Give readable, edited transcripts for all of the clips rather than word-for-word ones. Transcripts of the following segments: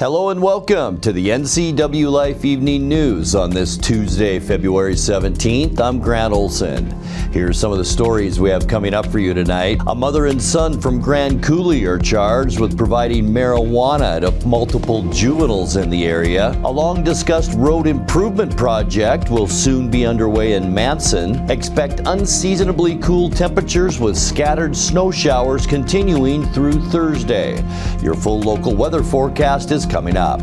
Hello and welcome to the NCWLIFE Evening News on this Tuesday, February 17th. I'm Grant Olson. Here's some of the stories we have coming up for you tonight. A mother and son from Grand Coulee are charged with providing marijuana to multiple juveniles in the area. A long-discussed road improvement project will soon be underway in Manson. Expect unseasonably cool temperatures with scattered snow showers continuing through Thursday. Your full local weather forecast is coming up.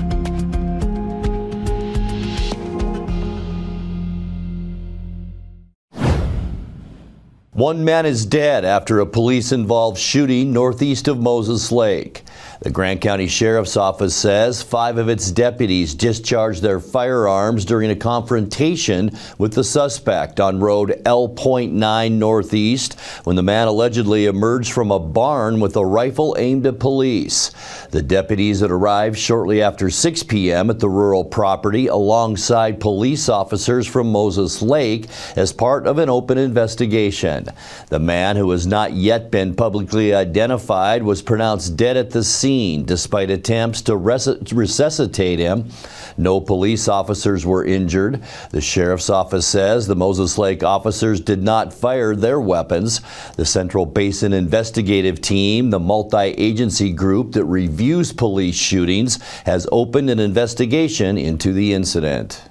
One man is dead after a police-involved shooting northeast of Moses Lake. The Grant County Sheriff's Office says 5 of its deputies discharged their firearms during a confrontation with the suspect on Road L.9 Northeast when the man allegedly emerged from a barn with a rifle aimed at police. The deputies had arrived shortly after 6 p.m. at the rural property alongside police officers from Moses Lake as part of an open investigation. The man, who has not yet been publicly identified, was pronounced dead at the scene despite attempts to resuscitate him. No police officers were injured. The sheriff's office says the Moses Lake officers did not fire their weapons. The Central Basin Investigative Team, the multi-agency group that reviews police shootings, has opened an investigation into the incident.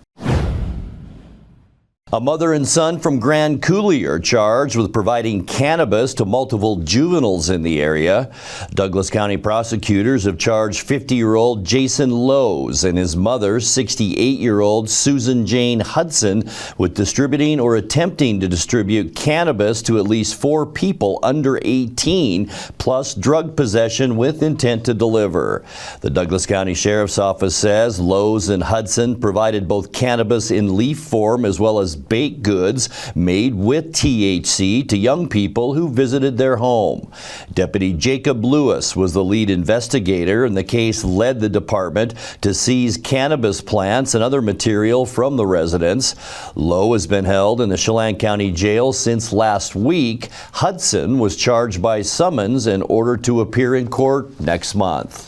A mother and son from Grand Coulee are charged with providing cannabis to multiple juveniles in the area. Douglas County prosecutors have charged 50-year-old Jason Lowe's and his mother, 68-year-old Susan Jane Hudson, with distributing or attempting to distribute cannabis to at least 4 people under 18, plus drug possession with intent to deliver. The Douglas County Sheriff's Office says Lowe's and Hudson provided both cannabis in leaf form as well as baked goods made with THC to young people who visited their home. Deputy Jacob Lewis was the lead investigator, and the case led the department to seize cannabis plants and other material from the residence. Lowe has been held in the Chelan County Jail since last week. Hudson was charged by summons and ordered to appear in court next month.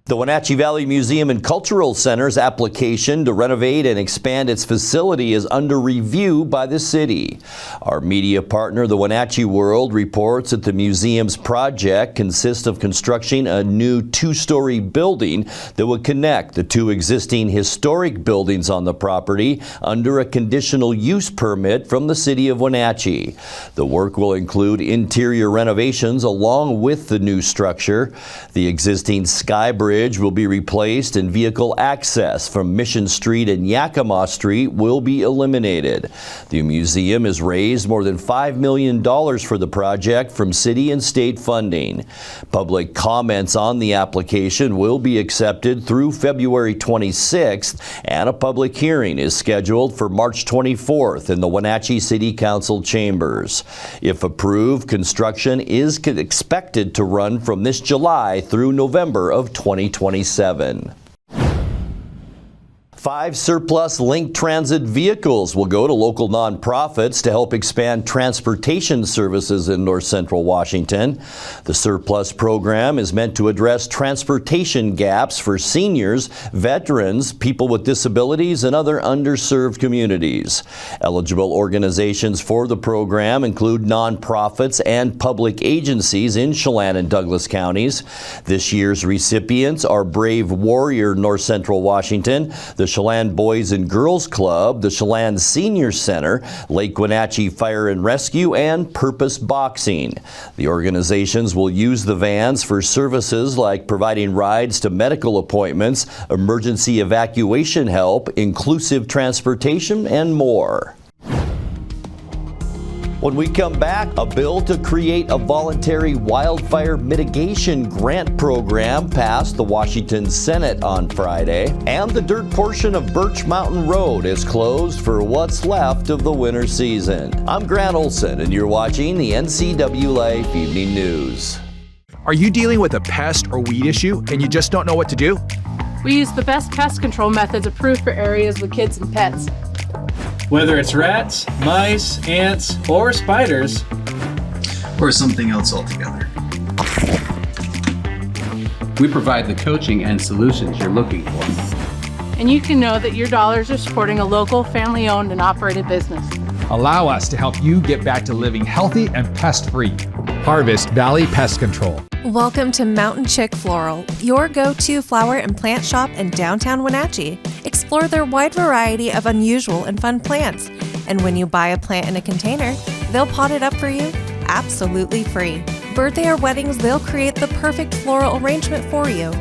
The Wenatchee Valley Museum and Cultural Center's application to renovate and expand its facility is under review by the city. Our media partner, the Wenatchee World, reports that the museum's project consists of constructing a new 2-story building that would connect the 2 existing historic buildings on the property under a conditional use permit from the city of Wenatchee. The work will include interior renovations along with the new structure. The existing sky bridge will be replaced and vehicle access from Mission Street and Yakima Street will be eliminated. The museum has raised more than $5 million for the project from city and state funding. Public comments on the application will be accepted through February 26th, and a public hearing is scheduled for March 24th in the Wenatchee City Council chambers. If approved, construction is expected to run from this July through November of 2027. 5 surplus Link Transit vehicles will go to local nonprofits to help expand transportation services in north central Washington. The surplus program is meant to address transportation gaps for seniors, veterans, people with disabilities, and other underserved communities. Eligible organizations for the program include nonprofits and public agencies in Chelan and Douglas counties. This year's recipients are Brave Warrior North Central Washington, the Chelan Boys and Girls Club, the Chelan Senior Center, Lake Wenatchee Fire and Rescue, and Purpose Boxing. The organizations will use the vans for services like providing rides to medical appointments, emergency evacuation help, inclusive transportation, and more. When we come back, a bill to create a voluntary wildfire mitigation grant program passed the Washington Senate on Friday, and the dirt portion of Birch Mountain Road is closed for what's left of the winter season. I'm Grant Olson, and you're watching the NCWLIFE Evening News. Are you dealing with a pest or weed issue and you just don't know what to do? We use the best pest control methods approved for areas with kids and pets. Whether it's rats, mice, ants, or spiders, or something else altogether. We provide the coaching and solutions you're looking for. And you can know that your dollars are supporting a local, family-owned and operated business. Allow us to help you get back to living healthy and pest-free. Harvest Valley Pest Control. Welcome to Mountain Chick Floral, your go-to flower and plant shop in downtown Wenatchee. Explore their wide variety of unusual and fun plants. And when you buy a plant in a container, they'll pot it up for you absolutely free. Birthday or weddings, they'll create the perfect floral arrangement for you.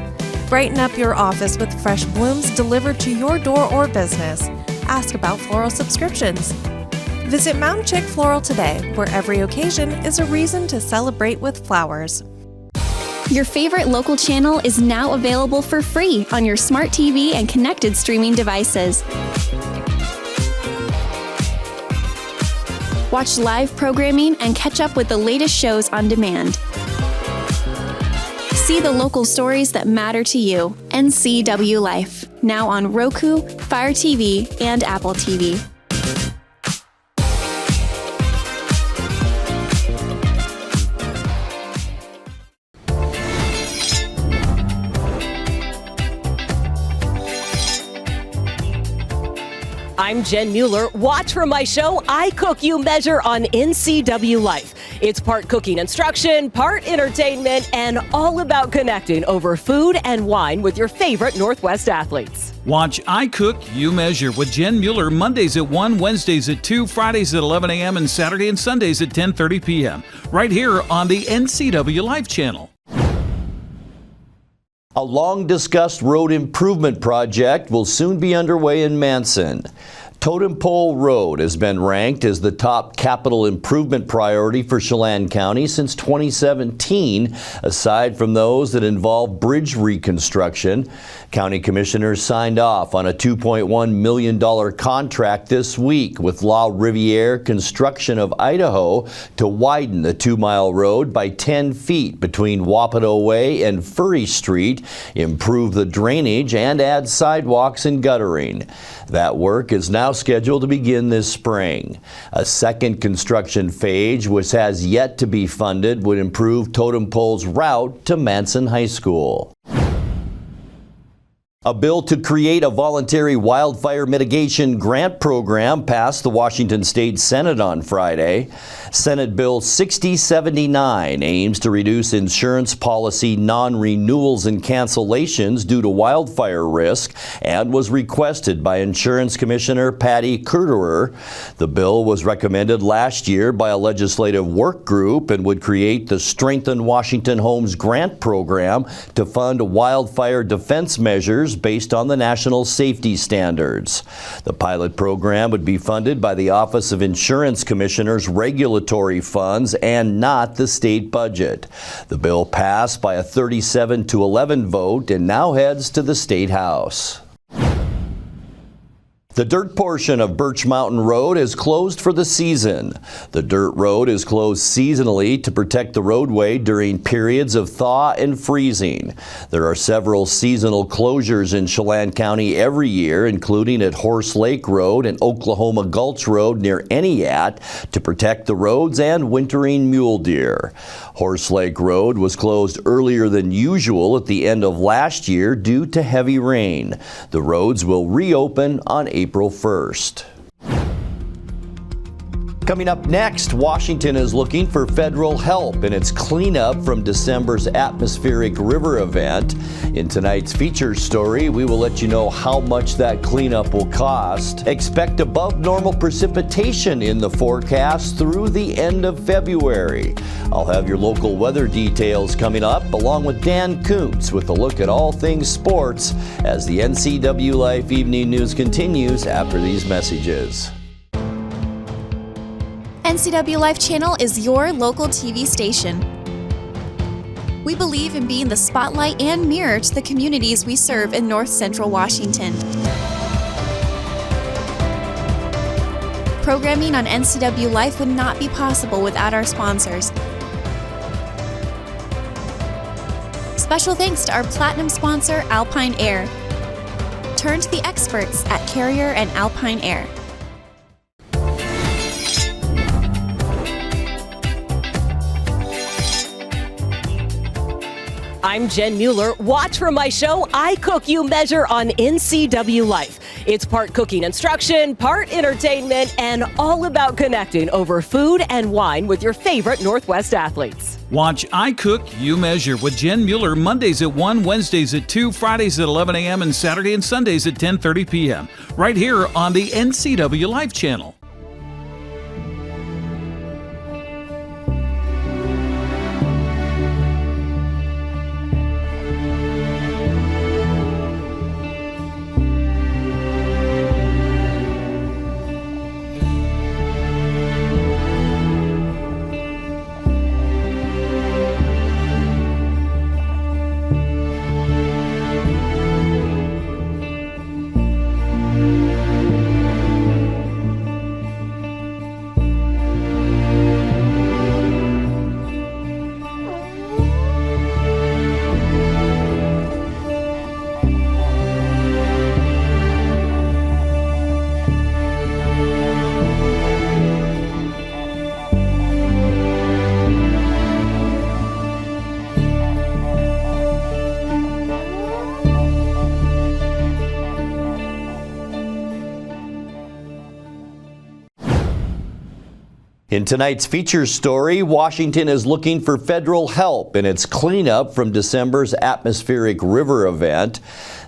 Brighten up your office with fresh blooms delivered to your door or business. Ask about floral subscriptions. Visit Mountain Chick Floral today, where every occasion is a reason to celebrate with flowers. Your favorite local channel is now available for free on your smart TV and connected streaming devices. Watch live programming and catch up with the latest shows on demand. See the local stories that matter to you. NCWLIFE, now on Roku, Fire TV, and Apple TV. I'm Jen Mueller. Watch for my show, I Cook, You Measure on NCWLIFE. It's part cooking instruction, part entertainment, and all about connecting over food and wine with your favorite Northwest athletes. Watch I Cook, You Measure with Jen Mueller Mondays at 1, Wednesdays at 2, Fridays at 11 a.m., and Saturday and Sundays at 10:30 p.m. right here on the NCWLIFE channel. A long-discussed road improvement project will soon be underway in Manson. Totem Pole Road has been ranked as the top capital improvement priority for Chelan County since 2017, aside from those that involve bridge reconstruction. County commissioners signed off on a $2.1 million contract this week with La Riviere Construction of Idaho to widen the 2-mile road by 10 feet between Wapato Way and Furry Street, improve the drainage, and add sidewalks and guttering. That work is now scheduled to begin this spring. A second construction phase, which has yet to be funded, would improve Totem Pole's route to Manson High School. A bill to create a voluntary wildfire mitigation grant program passed the Washington State Senate on Friday. Senate Bill 6079 aims to reduce insurance policy non-renewals and cancellations due to wildfire risk and was requested by Insurance Commissioner Patty Kurterer. The bill was recommended last year by a legislative work group and would create the Strengthen Washington Homes grant program to fund wildfire defense measures based on the national safety standards. The pilot program would be funded by the Office of Insurance Commissioner's regulatory funds and not the state budget. The bill passed by a 37-11 vote and now heads to the State House. The dirt portion of Birch Mountain Road is closed for the season. The dirt road is closed seasonally to protect the roadway during periods of thaw and freezing. There are several seasonal closures in Chelan County every year, including at Horse Lake Road and Oklahoma Gulch Road near Eniat to protect the roads and wintering mule deer. Horse Lake Road was closed earlier than usual at the end of last year due to heavy rain. The roads will reopen on April 1st. Coming up next, Washington is looking for federal help in its cleanup from December's atmospheric river event. In tonight's feature story, we will let you know how much that cleanup will cost. Expect above normal precipitation in the forecast through the end of February. I'll have your local weather details coming up, along with Dan Kuntz with a look at all things sports as the NCWLIFE Evening News continues after these messages. NCWLIFE channel is your local TV station. We believe in being the spotlight and mirror to the communities we serve in North Central Washington. Programming on NCWLIFE would not be possible without our sponsors. Special thanks to our platinum sponsor, Alpine Air. Turn to the experts at Carrier and Alpine Air. I'm Jen Mueller. Watch for my show, I Cook, You Measure on NCWLIFE. It's part cooking instruction, part entertainment, and all about connecting over food and wine with your favorite Northwest athletes. Watch I Cook, You Measure with Jen Mueller Mondays at 1, Wednesdays at 2, Fridays at 11 a.m., and Saturday and Sundays at 10:30 p.m. right here on the NCWLIFE channel. In tonight's feature story, Washington is looking for federal help in its cleanup from December's atmospheric river event.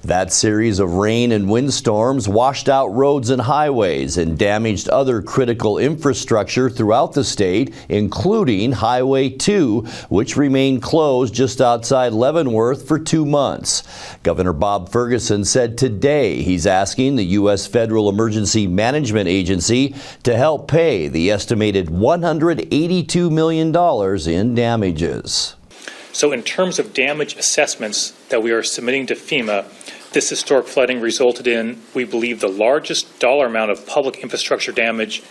That series of rain and windstorms washed out roads and highways and damaged other critical infrastructure throughout the state, including Highway 2, which remained closed just outside Leavenworth for 2 months. Governor Bob Ferguson said today he's asking the U.S. Federal Emergency Management Agency to help pay the estimated $182 million in damages. So in terms of damage assessments that we are submitting to FEMA, this historic flooding resulted in, we believe, the largest dollar amount of public infrastructure damage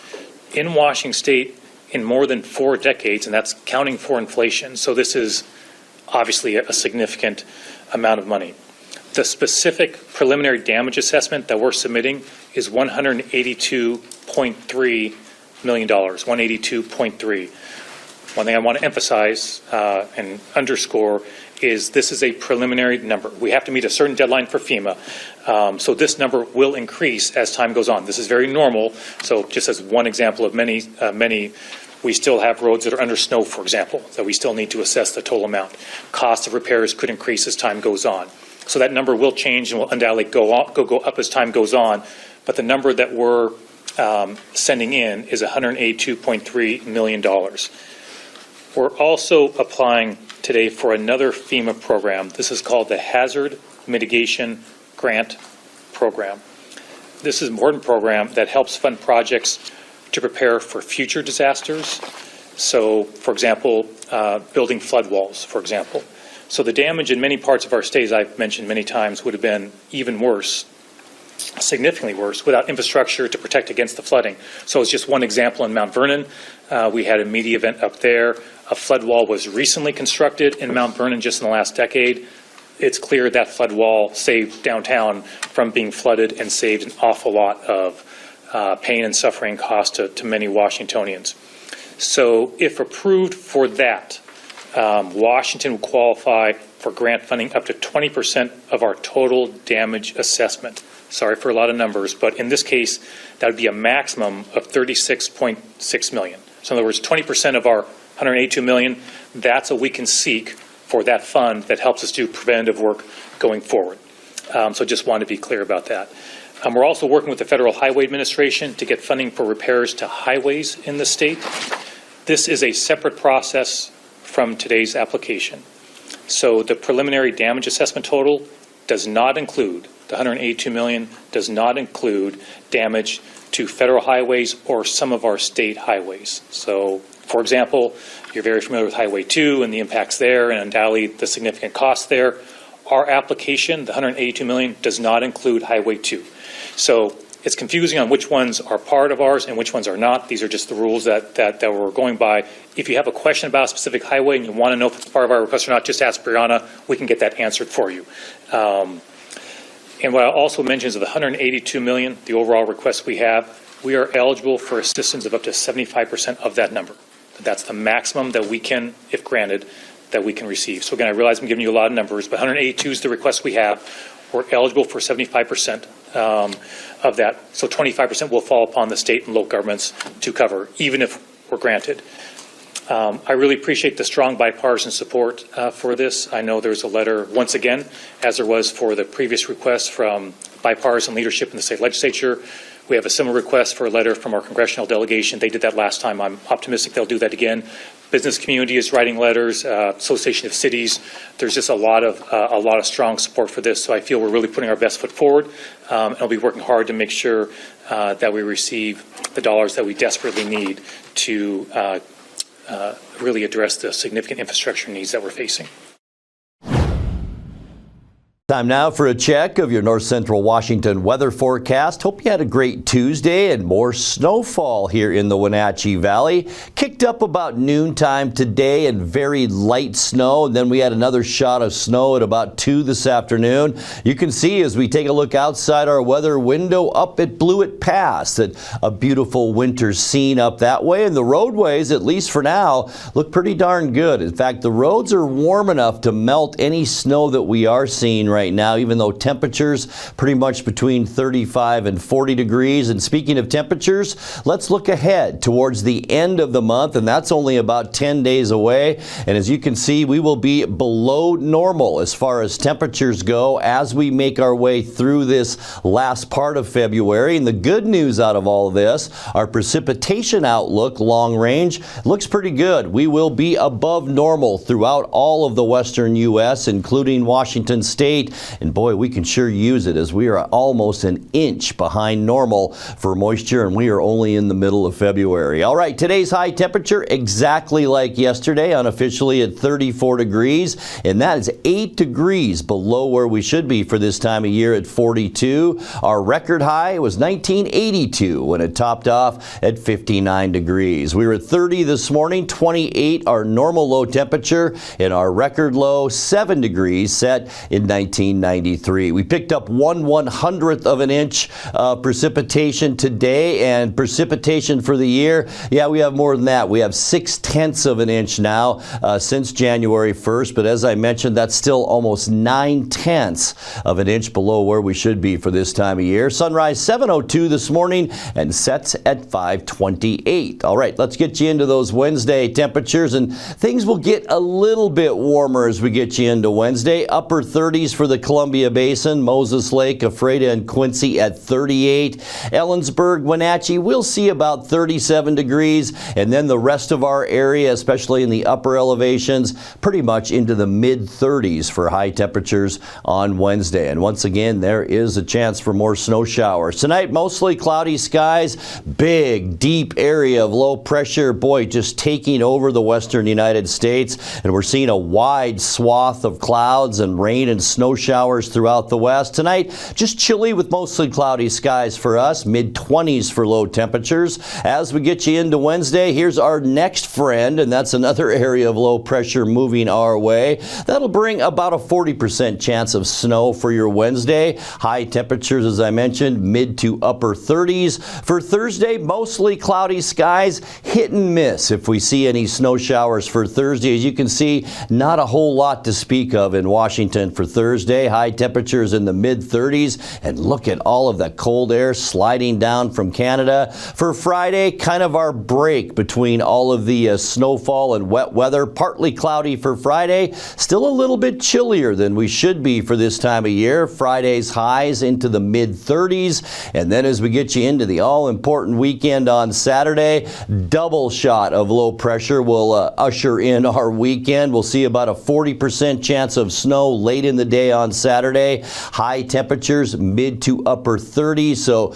in Washington State in more than 4 decades, and that's counting for inflation. So this is obviously a significant amount of money. The specific preliminary damage assessment that we're submitting is $182.3 million, 182.3. One thing I want to emphasize and underscore is this is a preliminary number. We have to meet a certain deadline for FEMA, so this number will increase as time goes on. This is very normal. So just as one example of many, we still have roads that are under snow, for example, that we still need to assess the total amount. Cost of repairs could increase as time goes on. So that number will change and will undoubtedly go up as time goes on. But the number that we're sending in is $182.3 million. We're also applying today for another FEMA program. This is called the Hazard Mitigation Grant Program. This is an important program that helps fund projects to prepare for future disasters. So, for example, building flood walls, for example. So the damage in many parts of our state, as I've mentioned many times, would have been even worse, significantly worse, without infrastructure to protect against the flooding. So it's just one example in Mount Vernon. We had a media event up there. A flood wall was recently constructed in Mount Vernon just in the last decade. It's clear that flood wall saved downtown from being flooded and saved an awful lot of pain and suffering cost to many Washingtonians. So if approved for that, Washington will qualify for grant funding up to 20% of our total damage assessment. Sorry for a lot of numbers, but in this case, that would be a maximum of $36.6 million. So in other words, 20% of our $182 million, that's what we can seek for that fund that helps us do preventative work going forward. So just wanted to be clear about that. We're also working with the Federal Highway Administration to get funding for repairs to highways in the state. This is a separate process from today's application. So the preliminary damage assessment total does not include, the $182 million does not include damage to federal highways or some of our state highways. So, for example, you're very familiar with Highway 2 and the impacts there and undoubtedly the significant costs there. Our application, the $182 million, does not include Highway 2. So it's confusing on which ones are part of ours and which ones are not. These are just the rules that we're going by. If you have a question about a specific highway and you want to know if it's part of our request or not, just ask Brianna. We can get that answered for you. And what I also mentioned is of the $182 million, the overall request we have, we are eligible for assistance of up to 75% of that number. That's the maximum that we can, if granted, that we can receive. So again, I realize I'm giving you a lot of numbers, but 182 is the request we have. We're eligible for 75% of that. So 25% will fall upon the state and local governments to cover, even if we're granted. I really appreciate the strong bipartisan support for this. I know there's a letter, once again, as there was for the previous request from bipartisan leadership in the state legislature. We have a similar request for a letter from our congressional delegation. They did that last time. I'm optimistic they'll do that again. Business community is writing letters, Association of Cities. There's just a lot of strong support for this. So I feel we're really putting our best foot forward, and I'll be working hard to make sure that we receive the dollars that we desperately need to really address the significant infrastructure needs that we're facing. Time now for a check of your north central Washington weather forecast. Hope you had a great Tuesday and more snowfall here in the Wenatchee Valley. Kicked up about noontime today and very light snow. And then we had another shot of snow at about 2 this afternoon. You can see as we take a look outside our weather window up at Blewett Pass that a beautiful winter scene up that way. And the roadways, at least for now, look pretty darn good. In fact, the roads are warm enough to melt any snow that we are seeing right now, even though temperatures pretty much between 35 and 40 degrees. And speaking of temperatures, let's look ahead towards the end of the month, and that's only about 10 days away. And as you can see, we will be below normal as far as temperatures go as we make our way through this last part of February. And the good news out of all of this, our precipitation outlook long range looks pretty good. We will be above normal throughout all of the western U.S., including Washington State. And boy, we can sure use it as we are almost an inch behind normal for moisture, and we are only in the middle of February. All right, today's high temperature exactly like yesterday, unofficially at 34 degrees, and that is 8 degrees below where we should be for this time of year at 42. Our record high was 1982 when it topped off at 59 degrees. We were at 30 this morning, 28 our normal low temperature, and our record low 7 degrees set in 1993. We picked up 1/100th of an inch of precipitation today, and precipitation for the year, yeah, we have more than that. We have 6/10 of an inch now since January 1st, but as I mentioned, that's still almost 9/10 of an inch below where we should be for this time of year. Sunrise 7:02 this morning and sets at 5:28. All right, let's get you into those Wednesday temperatures, and things will get a little bit warmer as we get you into Wednesday. Upper 30s for the Columbia Basin, Moses Lake, Ephrata, and Quincy at 38. Ellensburg, Wenatchee, we'll see about 37 degrees, and then the rest of our area, especially in the upper elevations, pretty much into the mid-30s for high temperatures on Wednesday. And once again, there is a chance for more snow showers. Tonight, mostly cloudy skies, big, deep area of low pressure, boy, just taking over the western United States, and we're seeing a wide swath of clouds and rain and snow showers throughout the west. Tonight, just chilly with mostly cloudy skies for us, mid-20s for low temperatures. As we get you into Wednesday, here's our next friend, and that's another area of low pressure moving our way. That'll bring about a 40% chance of snow for your Wednesday. High temperatures, as I mentioned, mid to upper 30s. For Thursday, mostly cloudy skies, hit and miss if we see any snow showers for Thursday. As you can see, not a whole lot to speak of in Washington for Thursday. High temperatures in the mid-30s, and look at all of that cold air sliding down from Canada. For Friday, kind of our break between all of the snowfall and wet weather. Partly cloudy for Friday, still a little bit chillier than we should be for this time of year. Friday's highs into the mid-30s, and then as we get you into the all-important weekend on Saturday, double shot of low pressure will usher in our weekend. We'll see about a 40% chance of snow late in the day on Saturday. High temperatures mid to upper 30s, so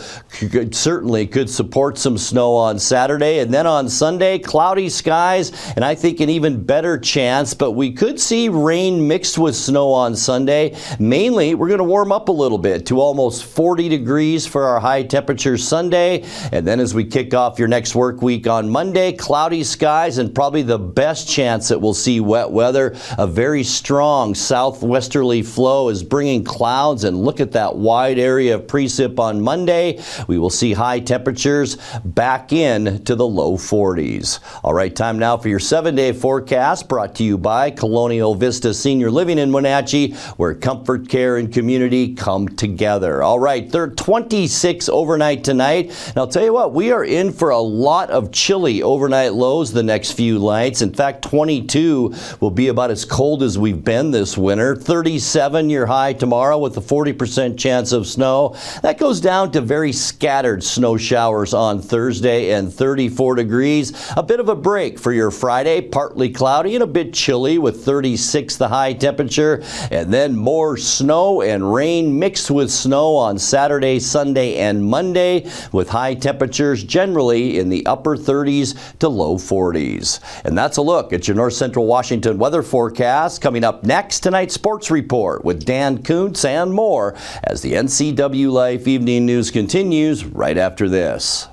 certainly could support some snow on Saturday. And then on Sunday, cloudy skies, and I think an even better chance, but we could see rain mixed with snow on Sunday. Mainly, we're going to warm up a little bit to almost 40 degrees for our high temperatures Sunday. And then as we kick off your next work week on Monday, cloudy skies and probably the best chance that we'll see wet weather. A very strong southwesterly flow flow is bringing clouds, and look at that wide area of precip on Monday. We will see high temperatures back in to the low 40s. All right, time now for your 7-day forecast, brought to you by Colonial Vista Senior Living in Wenatchee, where comfort, care, and community come together. All right, 26 overnight tonight. And I'll tell you what, we are in for a lot of chilly overnight lows the next few nights. In fact, 22 will be about as cold as we've been this winter. 37 your high tomorrow with a 40% chance of snow. That goes down to very scattered snow showers on Thursday, and 34 degrees. A bit of a break for your Friday, partly cloudy and a bit chilly with 36 the high temperature. And then more snow and rain mixed with snow on Saturday, Sunday, and Monday, with high temperatures generally in the upper 30s to low 40s. And that's a look at your North Central Washington weather forecast. Coming up next, tonight's sports report with Dan Kuntz and more as the NCWLIFE Evening News continues right after this.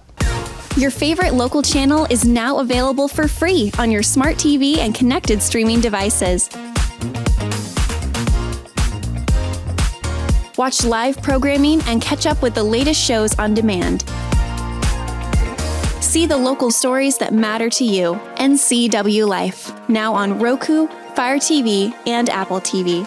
Your favorite local channel is now available for free on your smart TV and connected streaming devices. Watch live programming and catch up with the latest shows on demand. See the local stories that matter to you. NCWLIFE, now on Roku, Fire TV, and Apple TV.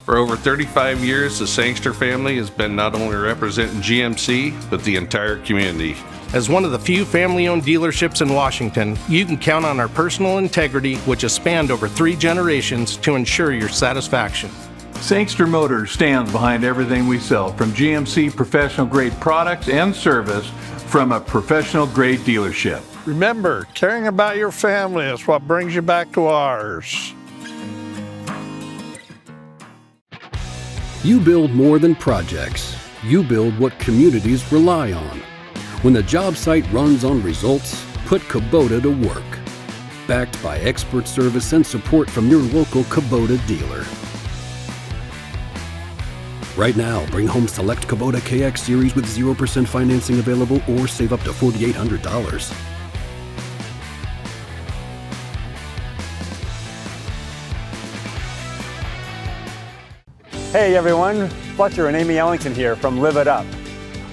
For over 35 years, the Sangster family has been not only representing GMC, but the entire community. As one of the few family-owned dealerships in Washington, you can count on our personal integrity, which has spanned over 3 generations, to ensure your satisfaction. Sangster Motors stands behind everything we sell, from GMC professional-grade products and service from a professional-grade dealership. Remember, caring about your family is what brings you back to ours. You build more than projects. You build what communities rely on. When the job site runs on results, put Kubota to work. Backed by expert service and support from your local Kubota dealer. Right now, bring home select Kubota KX Series with 0% financing available or save up to $4,800. Hey everyone, Fletcher and Amy Ellington here from Live It Up.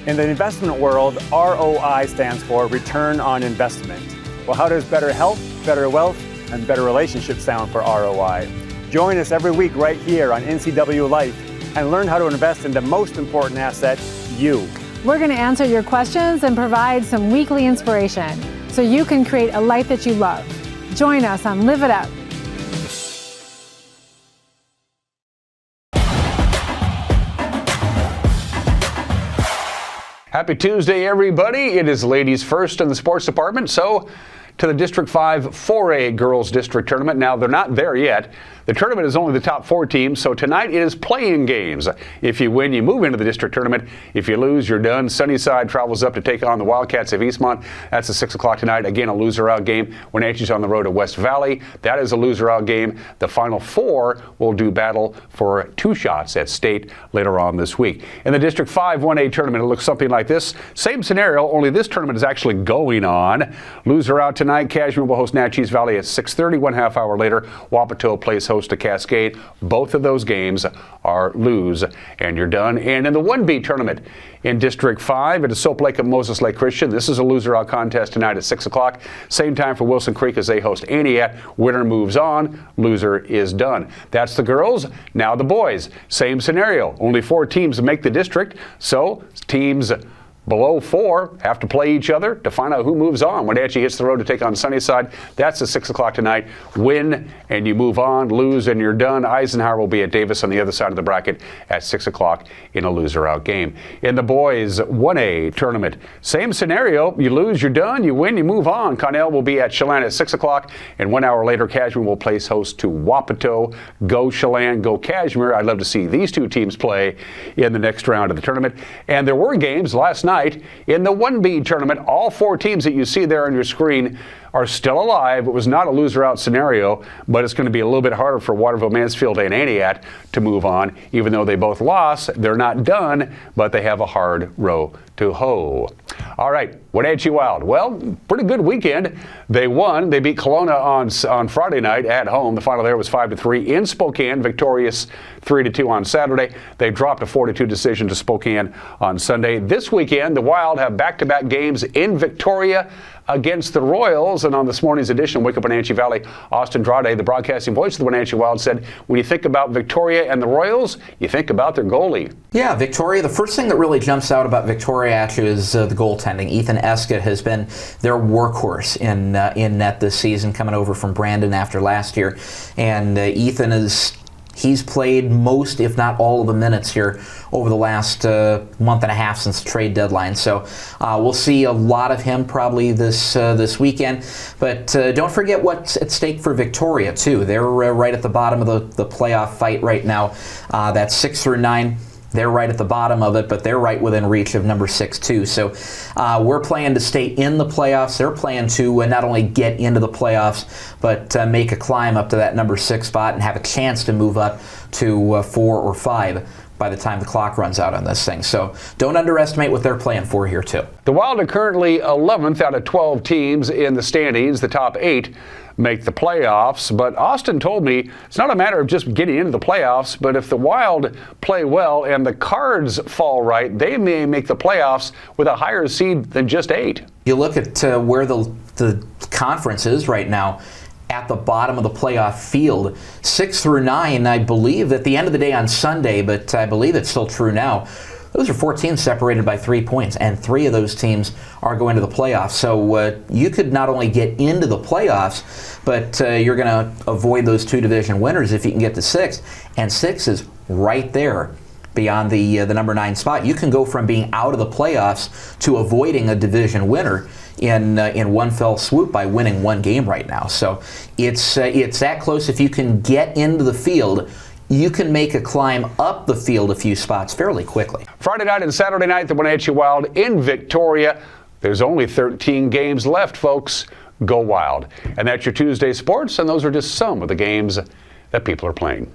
In the investment world, ROI stands for Return on Investment. Well, how does better health, better wealth, and better relationships sound for ROI? Join us every week right here on NCWLIFE and learn how to invest in the most important asset, you. We're going to answer your questions and provide some weekly inspiration so you can create a life that you love. Join us on Live It Up. Happy Tuesday, everybody. It is ladies first in the sports department, so to the District 5 4A Girls District Tournament. Now, they're not there yet. The tournament is only the top 4 teams, so tonight it is playing games. If you win, you move into the district tournament. If you lose, you're done. Sunnyside travels up to take on the Wildcats of Eastmont. That's at 6 o'clock tonight. Again, a loser-out game. Wenatchee's on the road to West Valley. That is a loser-out game. The Final 4 will do battle for 2 shots at state later on this week. In the District 5 1A tournament, it looks something like this. Same scenario, only this tournament is actually going on. Loser-out tonight. Cashmere will host Natchez Valley at 6:30. 1/2 hour later, Wapato plays host to Cascade. Both of those games are lose, and you're done. And in the 1B tournament in District 5, it is Soap Lake and Moses Lake Christian. This is a loser-out contest tonight at 6 o'clock. Same time for Wilson Creek as they host Aniat. Winner moves on. Loser is done. That's the girls. Now the boys. Same scenario. Only 4 teams make the district, so teams below 4 have to play each other to find out who moves on. Wenatchee hits the road to take on Sunnyside. That's at 6 o'clock tonight. Win and you move on. Lose and you're done. Eisenhower will be at Davis on the other side of the bracket at 6 o'clock in a loser-out game. In the boys 1A tournament, same scenario. You lose, you're done. You win, you move on. Connell will be at Chelan at 6 o'clock. And 1 hour later, Cashmere will place host to Wapato. Go Chelan, go Cashmere. I'd love to see these 2 teams play in the next round of the tournament. And there were games last night in the 1B tournament. All 4 teams that you see there on your screen are still alive. It was not a loser-out scenario, but it's going to be a little bit harder for Waterville, Mansfield, and Aniat to move on. Even though they both lost, they're not done, but they have a hard row to hoe. All right, Wenatchee Wild. Well, pretty good weekend. They won. They beat Kelowna on Friday night at home. The final there was 5-3 in Spokane, victorious 3-2 on Saturday. They dropped a 4-2 decision to Spokane on Sunday. This weekend, the Wild have back-to-back games in Victoria against the Royals. And on this morning's edition, Wake Up Wenatchee Valley, Austin Drade, the broadcasting voice of the Wenatchee Wild, said, when you think about Victoria and the Royals, you think about their goalie. Yeah, Victoria, the first thing that really jumps out about Victoria actually is the goaltending. Ethan Escott has been their workhorse in net this season, coming over from Brandon after last year. And Ethan he's played most, if not all, of the minutes here over the last month and a half since the trade deadline. So we'll see a lot of him probably this weekend. But don't forget what's at stake for Victoria, too. They're right at the bottom of the playoff fight right now. That's 6 through 9. They're right at the bottom of it, but they're right within reach of number 6, too. So we're playing to stay in the playoffs. They're playing to not only get into the playoffs, but make a climb up to that number 6 spot and have a chance to move up to 4 or 5 by the time the clock runs out on this thing. So don't underestimate what they're playing for here, too. The Wild are currently 11th out of 12 teams in the standings. The top 8 make the playoffs, but Austin told me it's not a matter of just getting into the playoffs, but if the Wild play well and the cards fall right, they may make the playoffs with a higher seed than just 8. You look at where the conference is right now, at the bottom of the playoff field, 6 through 9, I believe at the end of the day on Sunday, but I believe it's still true now. Those are 4 teams separated by 3 points, and 3 of those teams are going to the playoffs. So you could not only get into the playoffs, but you're going to avoid those 2 division winners if you can get to 6. And 6 is right there beyond the number 9 spot. You can go from being out of the playoffs to avoiding a division winner in one fell swoop by winning 1 game right now. So it's that close. If you can get into the field, you can make a climb up the field a few spots fairly quickly. Friday night and Saturday night, the Wenatchee Wild in Victoria. There's only 13 games left, folks. Go Wild. And that's your Tuesday sports, and those are just some of the games that people are playing.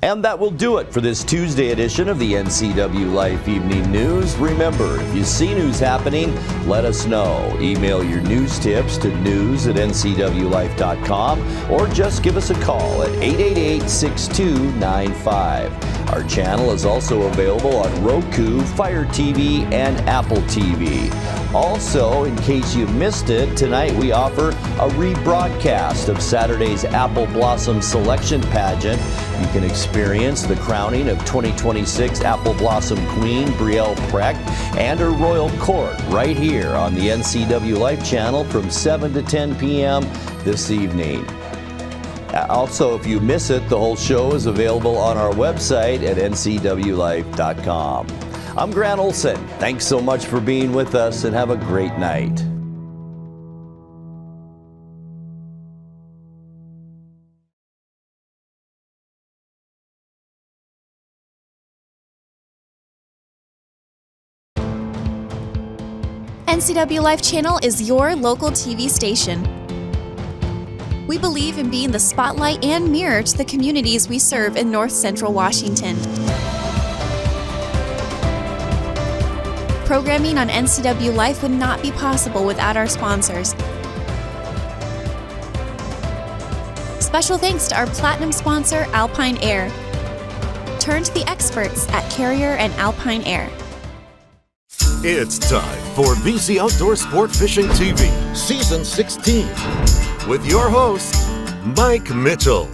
And that will do it for this Tuesday edition of the NCW Life Evening News. Remember, if you see news happening, let us know. Email your news tips to news@ncwlife.com or just give us a call at 888-6295. Our channel is also available on Roku, Fire TV, and Apple TV. Also, in case you missed it, tonight we offer a rebroadcast of Saturday's Apple Blossom Selection Pageant. You can experience the crowning of 2026 Apple Blossom Queen Brielle Precht and her royal court right here on the NCW Life channel from 7 to 10 p.m. this evening. Also, if you miss it, the whole show is available on our website at ncwlife.com. I'm Grant Olson. Thanks so much for being with us, and have a great night. NCW Life Channel is your local TV station. We believe in being the spotlight and mirror to the communities we serve in North Central Washington. Programming on NCW Life would not be possible without our sponsors. Special thanks to our platinum sponsor, Alpine Air. Turn to the experts at Carrier and Alpine Air. It's time for BC Outdoor Sport Fishing TV, Season 16, with your host, Mike Mitchell.